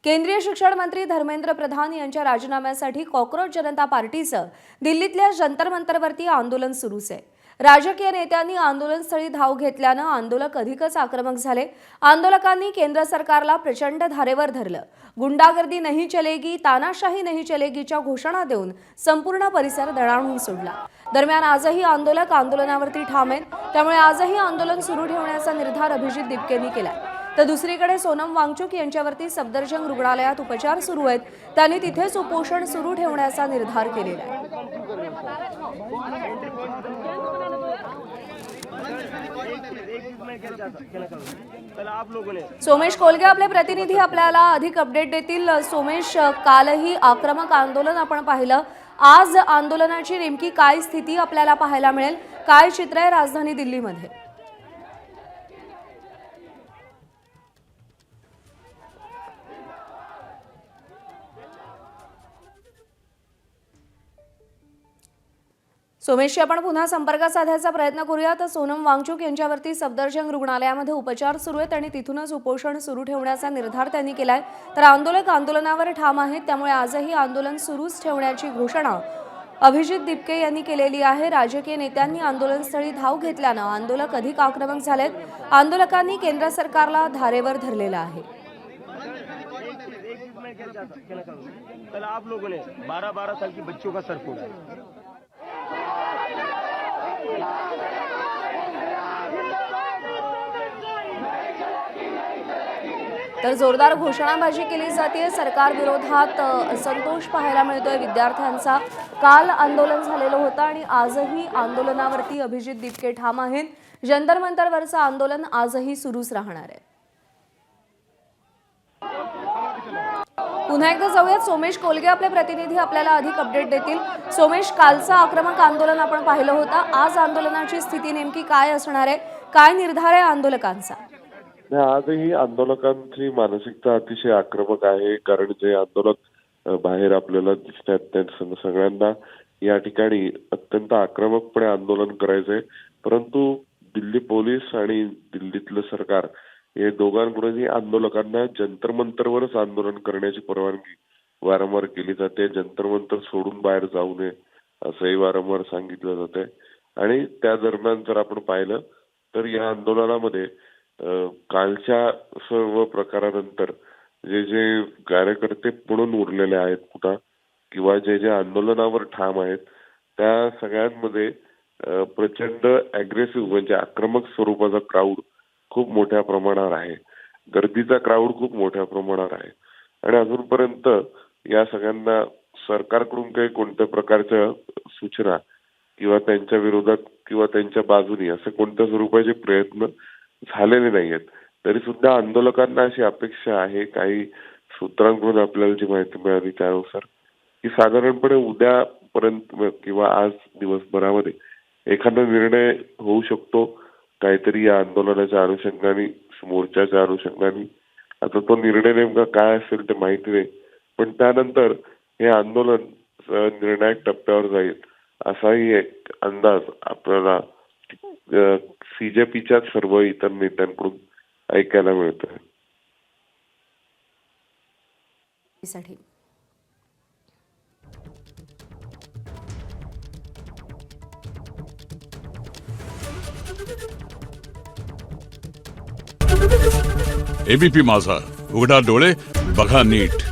केंद्रीय शिक्षण मंत्री धर्मेंद्र प्रधान यांच्या राजीनाम्यासाठी कॉकरोच जनता पार्टीचं दिल्लीतल्या जंतर मंतरवरती आंदोलन सुरूच आहे। राजकीय नेत्यांनी आंदोलनस्थळी धाव घेतल्यानं आंदोलक अधिकच आक्रमक झाले। आंदोलकांनी केंद्र सरकारला प्रचंड धारेवर धरलं। गुंडागर्दी नहीं चलेगी, तानाशाही नहीं चलेगीच्या घोषणा देऊन संपूर्ण परिसर दणाणून सोडला। दरम्यान आजही आंदोलक आंदोलनावरती ठाम आहेत, त्यामुळे आजही आंदोलन सुरू ठेवण्याचा निर्धार अभिजित दिपकेंनी केलाय। तर दुसरीकडे सोनम वांगचुक यांच्यावरती सफदरजंग रुग्णालयात उपचार सुरू आहेत, त्यांनी तिथेच उपोषण सुरू ठेवण्याचा निर्धार केलेला आहे। सोमेश कोलगे आपले प्रतिनिधी आपल्याला अधिक अपडेट देतील। सोमेश, कालही आक्रमक आंदोलन आपण पाहिलं, आज आंदोलनाची नेमकी काय स्थिती आपल्याला पाहायला मिळेल? काय चित्र आहे राजधानी दिल्लीमध्ये? सोमेशशी आपण पुन्हा संपर्क साधायचा प्रयत्न करूया। तर सोनम वांगचुक यांच्यावरती सफदरजंग रुग्णालयामध्ये उपचार सुरू आहेत आणि तिथूनच उपोषण सुरू ठेवण्याचा निर्धार त्यांनी केलाय। तर आंदोलक आंदोलनावर ठाम आहेत, त्यामुळे आजही आंदोलन सुरूच ठेवण्याची घोषणा अभिजित दिपके यांनी केलेली आहे। राजकीय नेत्यांनी आंदोलनस्थळी धाव घेतल्यानं आंदोलक अधिक आक्रमक झालेत। आंदोलकांनी केंद्र सरकारला धारेवर धरलेलं आहे। कल आप लोगों ने 12-12 साल की बच्चियों का सर फोड़ा है। तर जोरदार घोषणाबाजी केली जाते। सरकार विरोधात असंतोष पाहायला मिळतोय विद्यार्थ्यांचा। काल आंदोलन झालेलं होतं आणि आजही आंदोलनावरती अभिजित दिपके ठाम आहेत। जंतर मंतरवरचं आंदोलन आजही सुरूच राहणार आहे। पुन्हा एकदा जाऊयात, सोमेश कोलगे आपले प्रतिनिधी आपल्याला अधिक अपडेट देतील। सोमेश, कालचं आक्रमक आंदोलन आपण पाहिलं होतं, आज आंदोलनाची स्थिती नेमकी काय असणार आहे? काय निर्धार आहे आंदोलकांचा? आजही आंदोलकांची मानसिकता अतिशय आक्रमक आहे, कारण जे आंदोलक बाहेर आपल्याला दिसतात त्या सगळ्यांना या ठिकाणी अत्यंत आक्रमकपणे आंदोलन करायचंय। परंतु दिल्ली पोलीस आणि दिल्लीतलं सरकार हे दोघांकडूनही आंदोलकांना जंतर मंतरवरच आंदोलन करण्याची परवानगी वारंवार केली जाते। जंतर मंतर सोडून बाहेर जाऊ नये असंही वारंवार सांगितलं जातंय। आणि त्या दरम्यान जर आपण पाहिलं तर या आंदोलनामध्ये कालच्या सर्व प्रकारानंतर जे जे कार्यकर्ते म्हणून उरलेले आहेत कुठं किंवा जे जे आंदोलनावर ठाम आहेत त्या सगळ्यांमध्ये प्रचंड अग्रेसिव्ह म्हणजे आक्रमक स्वरूपाचा क्राऊड खूप मोठ्या प्रमाणावर आहे। गर्दीचा क्राऊड खूप मोठ्या प्रमाणावर आहे आणि अजूनपर्यंत या सगळ्यांना सरकारकडून काही कोणत्या प्रकारच्या सूचना किंवा त्यांच्या विरोधात किंवा त्यांच्या बाजूनी असे कोणत्या स्वरूपाचे प्रयत्न झालेले नाहीयेत। तरी सुद्धा आंदोलकांना अशी अपेक्षा आहे, काही सूत्रांकडून आपल्याला जी माहिती मिळाली त्यानुसार, की साधारणपणे उद्यापर्यंत किंवा आज दिवसभरामध्ये एखादा निर्णय होऊ शकतो काहीतरी या आंदोलनाच्या अनुषंगाने, मोर्चाच्या अनुषंगाने। आता तो निर्णय नेमका काय असेल ते माहिती नाही, पण त्यानंतर हे आंदोलन निर्णायक टप्प्यावर जाईल असाही एक अंदाज आपल्याला सीजेपीच्या सर्व इतर नेत्यांकडून ऐकायला मिळतोय। एबीपी माझा, उघडा डोळे बघा नीट।